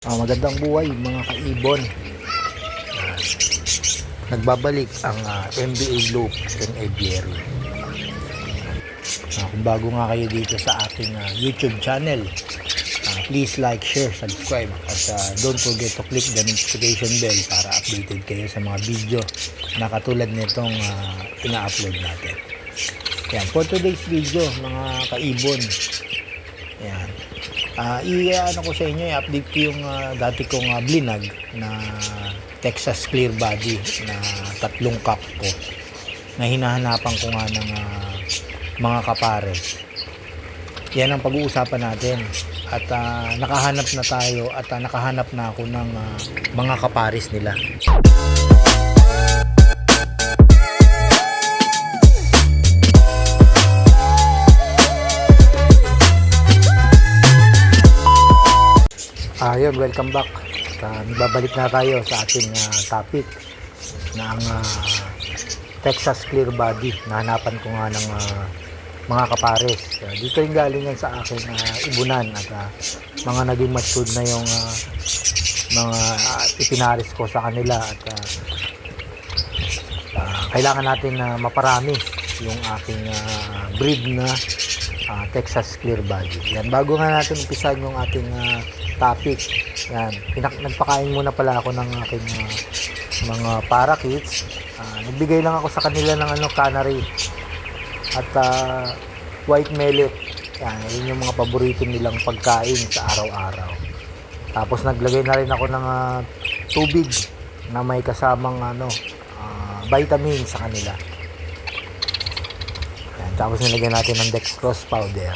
Magandang buhay mga kaibon. Nagbabalik ang NBA Loop and Aviary. Kung bago nga kayo dito sa ating YouTube channel, please like, share, subscribe at don't forget to click the notification bell para updated kayo sa mga video na katulad nitong ina-upload natin. Yan, for today's video mga kaibon, yan, i-ano ko sa inyo, i-update ko yung dati kong blinag na Texas Clear Body na 3 cup ko na hinahanapan ko nga ng mga kapares. Yan ang pag-uusapan natin at nakahanap na tayo at nakahanap na ako ng mga kapares nila. Ayun, welcome back. Nagbabalik na tayo sa ating topic na ang Texas Clear Body. Nahanapan ko nga ng mga kapares. Dito yung galing yan sa aking ibunan at mga naging matured na yung mga ipinaris ko sa kanila at kailangan natin maparami yung aking breed na Texas Clear Body. Yan, bago nga natin umpisan yung ating topic, yan, nagpakain muna pala ako ng aking mga parakeets. Nagbigay lang ako sa kanila ng canary at white millet. Yan, yun yung mga paborito nilang pagkain sa araw-araw. Tapos naglagay na rin ako ng tubig na may kasamang vitamin sa kanila. Yan, tapos nilagyan natin ng dextrose powder.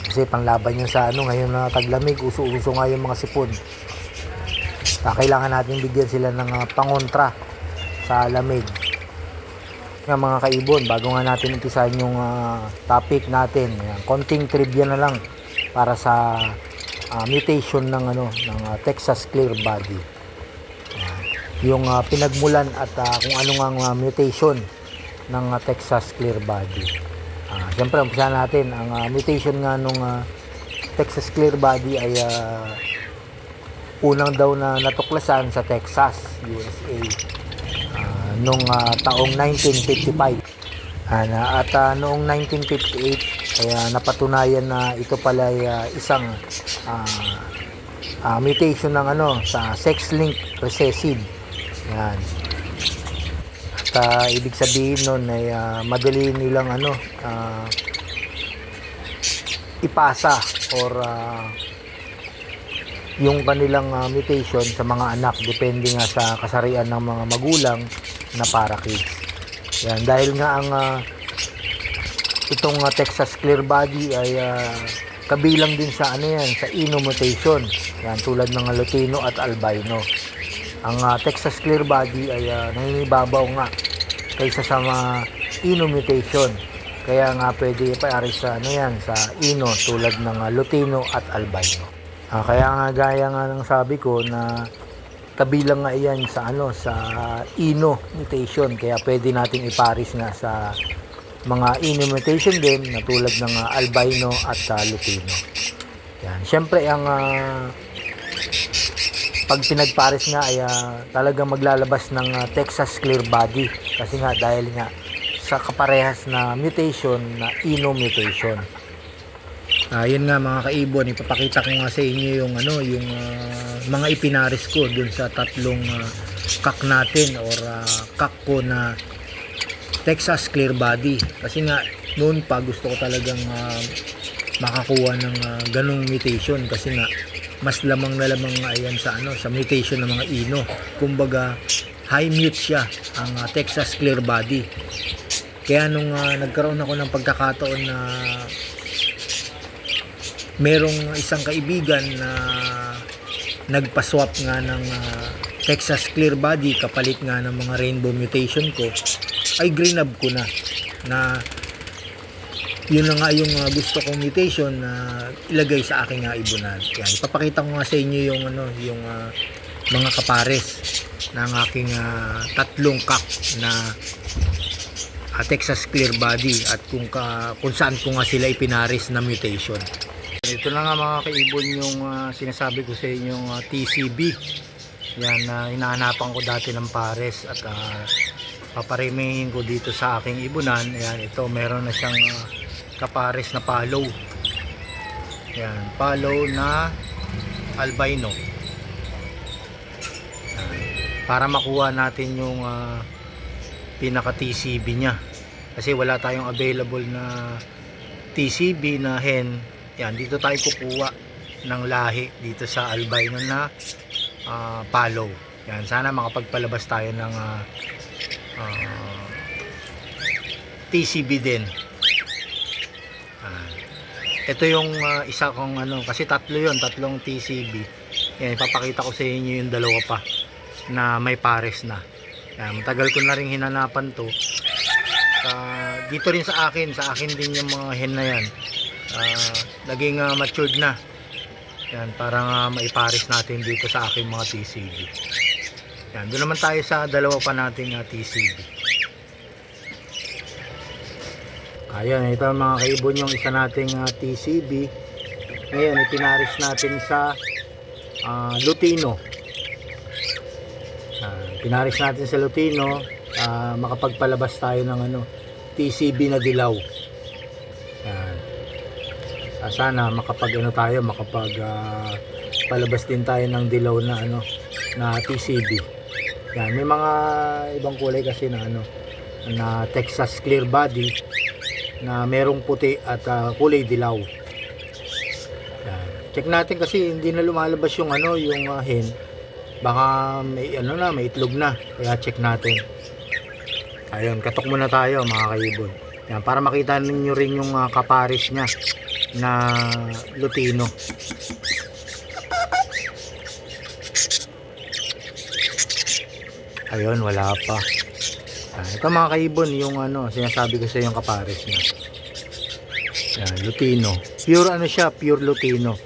Kasi panglaban yun sa ngayon na taglamig, uso-uso nga yung mga sipon. Kailangan natin bigyan sila ng pangontra sa lamig. Mga kaibon, bago nga natin umpisahan yung topic natin, konting trivia na lang para sa mutation ng ng Texas Clear Body. Yung pinagmulan at kung ano nga mutation ng Texas Clear Body. Siyempre, umpisahan natin ang mutation nga nung Texas Clear Body ay unang daw na natuklasan sa Texas, USA nung taong 1955 at noong 1958 ay napatunayan na ito pala ay isang mutation ng sa sex-linked recessive. Yan. Ibig sabihin nun ay madali nilang ipasa or yung kanilang mutation sa mga anak depende nga sa kasarian ng mga magulang na parakeets. Yan, dahil nga ang itong Texas Clear Body ay kabilang din sa sa Ino mutation. Yan, tulad ng Lutino at Albino. Ang Texas Clear Body ay nangingibabaw nga kaysa sa mga Ino mutation. Kaya nga pwede ipaari sa sa Ino tulad ng Lutino at Albino. Kaya nga gaya nga ng sabi ko na kabilang nga iyan sa sa Ino mutation. Kaya pwede nating iparis nga sa mga Ino mutation din na tulad ng Albino at Lutino. Yan. Siyempre ang pag pinagpares nga ay talagang maglalabas ng Texas Clear Body kasi nga dahil nga sa kaparehas na mutation na Ino mutation. Yun nga mga kaibon, ipapakita ko nga sa inyo yung yung mga ipinaris ko dun sa 3 kak natin or kak ko na Texas Clear Body. Kasi nga noon pa gusto ko talagang makakuha ng ganong mutation kasi nga mas lamang na lamang ayan sa sa mutation ng mga Ino. Kumbaga high mute siya ang Texas Clear Body. Kaya nung nagkaroon ako ng pagkakataon na merong isang kaibigan na nagpa-swap nga ng Texas Clear Body kapalit nga ng mga rainbow mutation ko, ay greenab ko na yun na nga yung gusto kong mutation na ilagay sa aking ibunan. Yan, ipapakita ko nga sa inyo yung yung mga kapares ng aking 3 kak na Texas Clear Body at kung saan ko nga sila ipinaris na mutation. Ito na nga mga kaibon yung sinasabi ko sa inyong TCB. Yan, hinahanapan ko dati ng pares at paparemihin ko dito sa aking ibunan. Ayan, ito meron na siyang kapares na palo. Yan, palo na albino. Yan, para makuha natin yung pinaka TCB nya. Kasi wala tayong available na TCB na hen. Yan, dito tayo kukuha ng lahi dito sa albino na palo. Yan, sana makapagpalabas tayo ng TCB din. Ito yung isa kong kasi tatlong TCB. Yan, ipapakita ko sa inyo yung dalawa pa na may pares na. Yan, matagal ko na rin hinanapan to. Dito rin sa akin din yung mga hen na yan. Naging matured na. Yan, para maipares natin dito sa aking mga TCB. Yan, doon naman tayo sa dalawa pa nating TCB. Ayan, ito mga kaibon yung isa nating TCB. Ngayon, ipinaris natin sa lutino. Pinaris natin sa lutino, makapagpalabas tayo ng TCB na dilaw. Yan. Sana makapag palabas din tayo ng dilaw na na TCB. Yan, may mga ibang kulay kasi na na Texas clear body na merong puti at kulay dilaw. Yan. Check natin kasi hindi na lumalabas yung yung hen. Baka may may itlog na. Kaya check natin. Ayun, katok muna tayo mga kaibon. Yan, para makita ninyo rin yung kapares niya na lutino. Ayun, wala pa. Ito mga kaibon yung sinasabi ko sa yung kapares niya. Yan, lutino. Pure siya, pure lutino.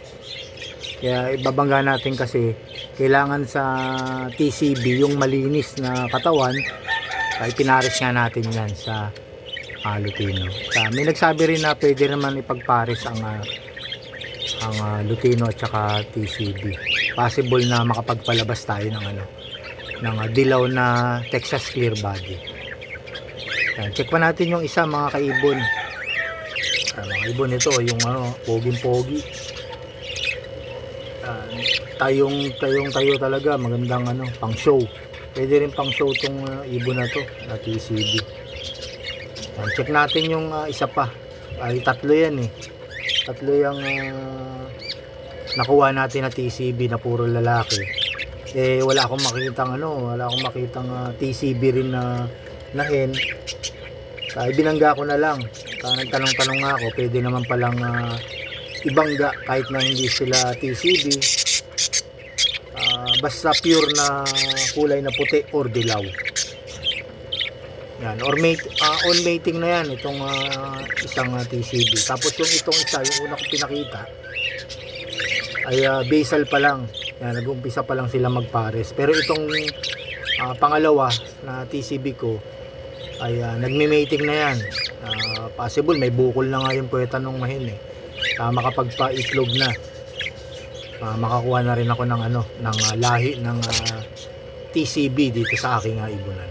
Kaya ibabangga natin kasi kailangan sa TCB yung malinis na katawan. Ay pinares nga natin yan sa lutino. May nagsabi rin na pwede naman ipagpares ang lutino at saka TCB. Possible na makapagpalabas tayo ng dilaw na Texas clear body. Yan, check pa natin yung isa mga kaibon. Mga kaibon, ito yung poging-pogi. Tayo talaga, magandang pang show. Pwede rin pang show tong ibon na to na TCB. Yan, check natin yung isa pa. Ay tatlo yan Tatlo yung nakuha natin na TCB na puro lalaki. Wala akong makitang TCB rin na hen. Binangga ko na lang. Nagtanong-tanong nga ako, pwede naman palang ibangga kahit na hindi sila TCB. Basta pure na kulay na puti or dilaw. Yan, or on mating na yan itong isang TCB. Tapos yung itong isa, yung una kong pinakita ay basal pa lang. Yan, nag-umpisa pa lang sila magpares. Pero itong pangalawa na TCB ko ay nagme-mating na yan. Possible may bukol na nga yung puweta nung mahin makapagpa-itlog na. Makakuha na rin ako ng lahi ng TCB dito sa aking ibunan.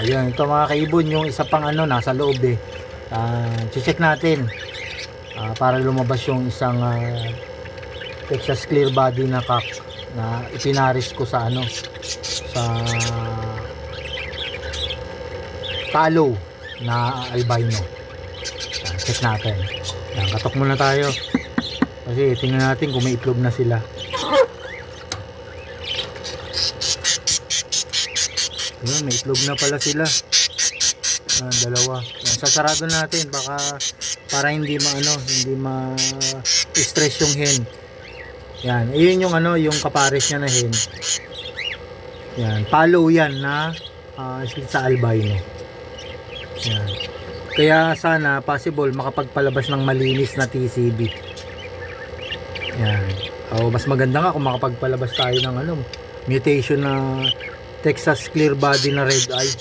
Ayan, ito mga kaibon yung isa pang nasa loob check natin para lumabas yung isang Texas clear body na cock na ipinaris ko sa sa palo na albino. Yan, check natin. Yan, katok muna tayo kasi tingnan natin kung may itlog na sila. Yan, may itlog na pala sila. Yan, dalawa. Yan, sasarado natin baka para hindi ma-stress yung hen. Yan, iyon yung yung kapares niya na hen. Yan, palo yan na sa albino. Yan. Kaya sana possible makapagpalabas ng malinis na TCB. Yan. Mas maganda nga kung makapagpalabas tayo ng mutation na Texas clear body na red eye.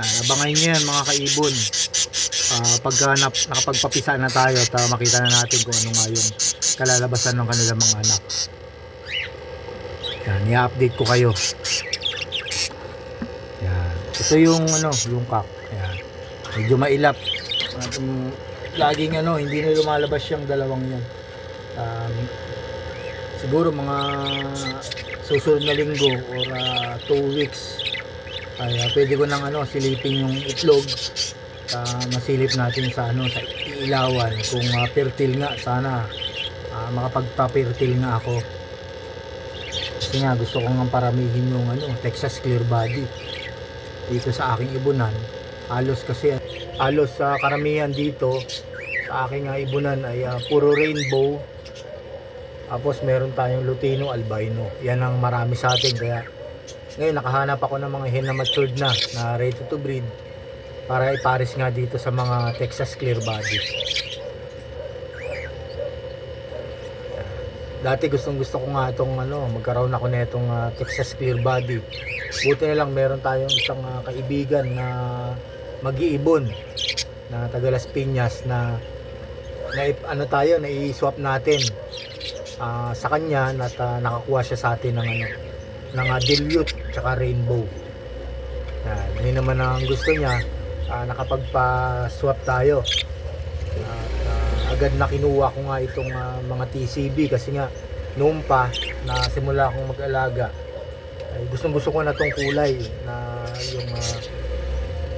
Abangan nyo yan mga kaibon. pagka nakapagpapisa na tayo at makita na natin kung ano nga yung kalalabasan ng kanilang mga anak. Yan, i-update ko kayo. Yan. Ito yung yung cock. Yan. Medyo mailap. At, laging hindi na lumalabas yung dalawang yan. Siguro mga susunod na linggo or 2 weeks ay pwede ko nang silipin yung itlog. Masilip natin sa sa ilawan kung fertile nga, sana makapagpa-fertile nga ako. Kasi nga gusto ko nga paramihin yung Texas Clear Body dito sa aking ibunan. Halos karamihan dito sa aking ibunan ay puro rainbow. Tapos meron tayong Lutino Albino. Yan ang marami sa atin, kaya ngayon nakahanap ako ng mga hen na matured na ready to breed para ipares nga dito sa mga Texas Clear Body. Dati gusto ko nga itong magkaroon ako na itong Texas Clear Body. Buti na lang meron tayong isang kaibigan na mag-iibon na taga Las Piñas na i-swap natin sa kanya at nakakuha siya sa atin ng dilute tsaka rainbow. Yun naman ang gusto niya, nakapagpa-swap tayo. Agad na kinuha ko nga itong mga TCB kasi nga noon pa na simula akong mag-alaga ay gusto ko na tong kulay na yung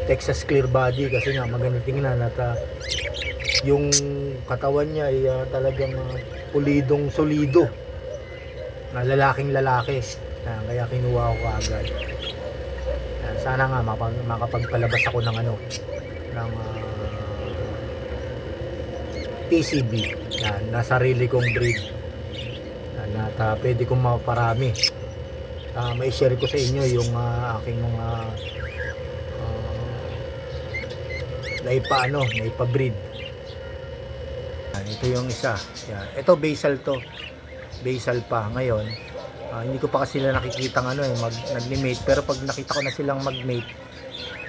Texas Clear Body kasi nga maganda tingnan at yung katawan niya ay talagang pulidong solido na lalaking lalaki. Kaya kinuha ko agad. Sana nga makapagpalabas ako ng TCB na sarili kong breed na pwede kong maparami. May share ko sa inyo yung aking mga naipa-breed. Ito yung isa. Yan. Ito basal to. Basal pa ngayon. Hindi ko pa kasi sila nakikita nag-mate, pero pag nakita ko na silang mag-mate,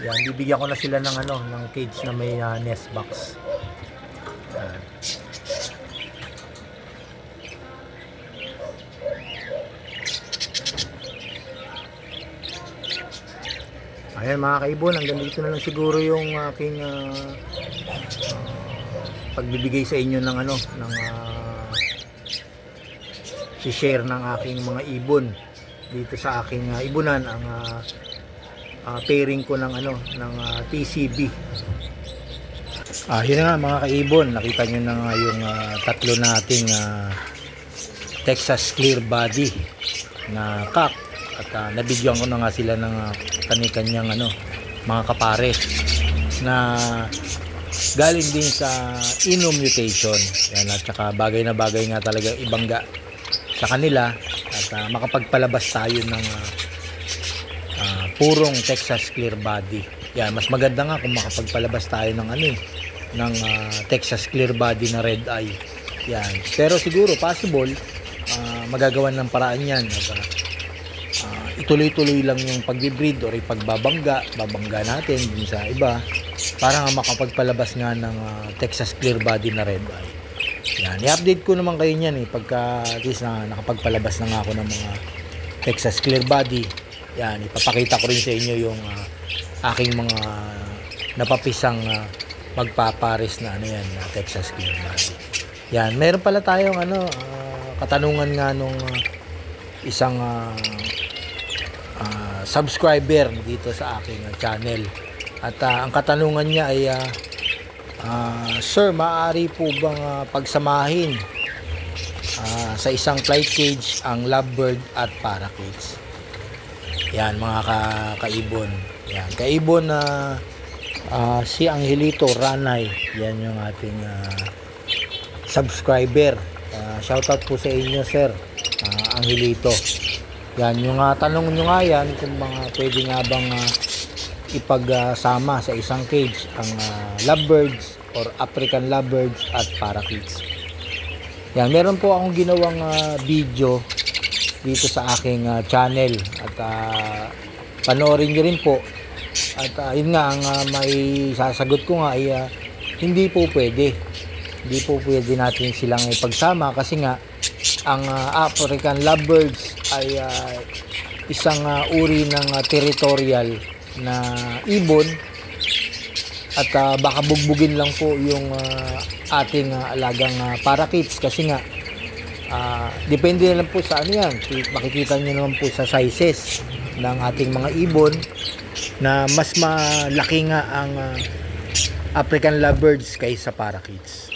yan, bibigyan ko na sila ng cage na may nest box. Yan. Ayan mga kaibon, hanggang dito na lang siguro yung aking pagbibigay sa inyo ng si-share ng aking mga ibon dito sa aking ibunan, ang pairing ko ng TCB. Yun na nga mga kaibon, nakita nyo na nga yung tatlo nating Texas Clear Body na cock at nabigyan ko na nga sila ng kani-kanyang mga kapare na galing din sa Ino mutation. Yan, at saka bagay na bagay nga talaga ibangga sa kanila at makapagpalabas tayo ng purong Texas Clear Body. Yan, mas maganda nga kung makapagpalabas tayo ng Texas Clear Body na red eye. Yan, pero siguro possible magagawan ng paraan yan at ituloy-tuloy lang yung pagbibreed or ipagbabangga natin din sa iba para nga makapagpalabas nga ng Texas Clear Body na red eye. Yan, i-update ko naman kayo niyan pagka at least na nakapagpalabas na nga ako ng mga Texas Clear Body. Yan, ipapakita ko rin sa inyo yung aking mga napapisang magpapares na na Texas Clear Body. Yan, meron pala tayong katanungan nga nung isang subscriber dito sa aking channel. At ang katanungan niya ay Sir, maaari po bang pagsamahin sa isang flight cage ang lovebird at parakeets? Yan mga kaibon. Yan, kaibon na si Angelito Ranay. Yan yung ating subscriber. Shoutout po sa inyo, Sir Angelito. Yan, yung tanong nyo nga yan kung pwede nga bang ipagsama sa isang cage ang lovebirds or African lovebirds at parakeets. Yan, meron po akong ginawang video dito sa aking channel at panoorin nyo rin po. At yun nga, ang may sasagot ko nga ay hindi po pwede. Hindi po pwede natin silang ipagsama kasi nga ang African lovebirds ay isang uri ng territorial na ibon at baka bugbugin lang po yung ating alagang parakeets kasi nga depende na lang po sa ano yan. Makikita nyo naman po sa sizes ng ating mga ibon na mas malaki nga ang African lovebirds kaysa parakeets.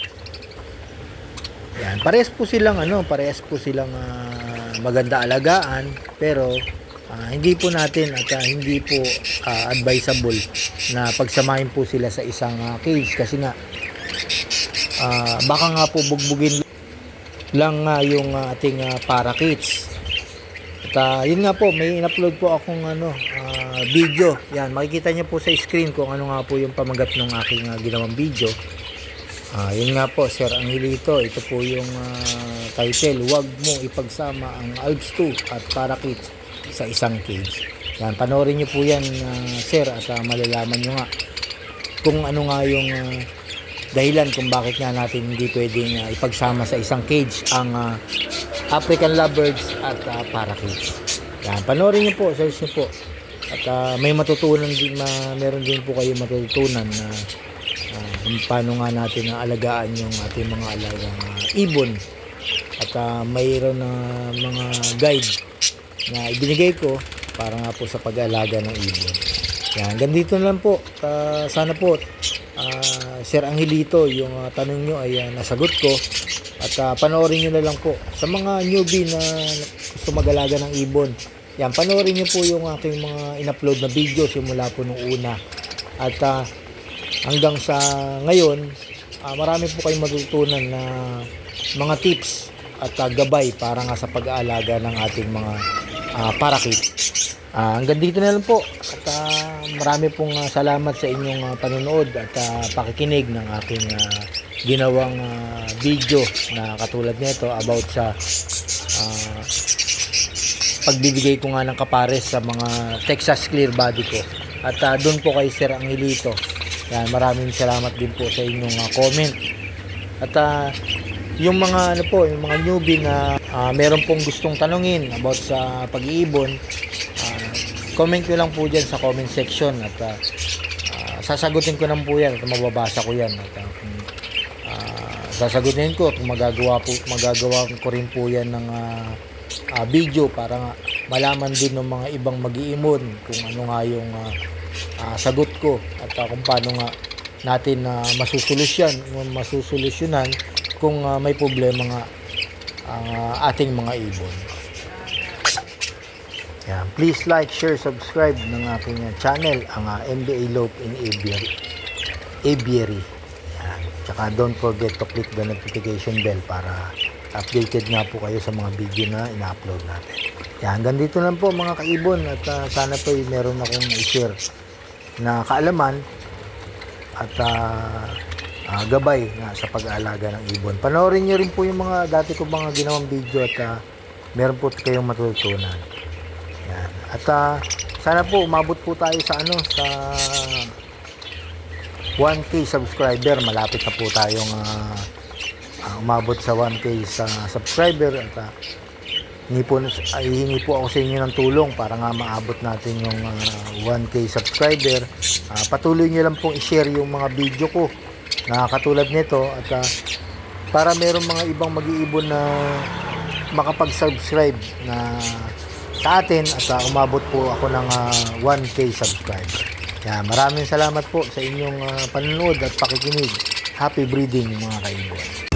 Yan, parehas po silang maganda alagaan, pero hindi po natin at hindi po advisable na pagsamahin po sila sa isang cage kasi nga baka nga po bugbugin lang yung ating parakeets. At yun nga po, may in-upload po akong video. Yan, makikita niyo po sa screen kung ano nga po yung pamagat ng aking ginawang video. Yun nga po, Sir Angelito, ito po yung title, "Huwag mo ipagsama ang Alps 2 at parakeets sa isang cage." Yan, panoorin niyo po yan, Sir, at malalaman niyo nga kung ano nga yung dahilan kung bakit nga natin hindi pwedeng ipagsama sa isang cage ang African lovebirds at parakeets. Yan, panoorin niyo po, search niyo po. At may matutunan din, meron din po kayo matutunan na kung paano nga natin alagaan yung ating mga alagang ibon. At mayroon na mga guide na ibinigay ko para nga po sa pag-aalaga ng ibon. Yan, ganito na lang po. Sana po Sir Angelito, yung tanong nyo ay nasagot ko. At panoorin nyo na lang po sa mga newbie na gusto mag-alaga ng ibon. Yan, panoorin nyo po yung aking mga in-upload na video simula po nung una. At hanggang sa ngayon, marami po kayong matutunan na mga tips at gabay para nga sa pag-aalaga ng ating mga parakeet. Hanggang dito na lang po. At marami pong salamat sa inyong panonood at pakikinig ng aking ginawang video na katulad nito about sa pagbibigay ko nga ng kapares sa mga Texas Clear Body ko. At doon po kay Sir Angelito. Yan, maraming salamat din po sa inyong comment. At yung mga yung mga newbie na meron pong gustong tanungin about sa pag-iibon, comment nyo lang po dyan sa comment section at sasagutin ko lang po yan at mababasa ko yan at sasagutin ko at magagawa ko rin po yan ng video para nga malaman din ng mga ibang mag-iimon kung ano nga yung sagot ko at kung paano nga natin masusolusyonan kung may problema nga ating mga ibon. Yan. Please like, share, subscribe ng aking channel, ang MBA Lope in Aviary. Yan. Tsaka don't forget to click the notification bell para updated nga po kayo sa mga video na ina-upload natin. Yan. Hanggang dito lang po mga kaibon at sana po meron akong i-share na kaalaman at gabay na sa pag-aalaga ng ibon. Panoorin nyo rin po yung mga dati ko mga ginawang video at meron po kayong matutunan. Yan. At sana po umabot po tayo sa sa 1K subscriber. Malapit na po tayong umabot sa 1K sa subscriber at hihingi po ako sa inyo ng tulong para nga maabot natin yung 1K subscriber. Patuloy nyo lang pong i-share yung mga video ko na katulad nito at para merong mga ibang mag-iibon na makapag-subscribe na sa atin at umabot po ako ng 1K subscriber. Yan, maraming salamat po sa inyong panonood at pakikinig. Happy breeding mga kaibon.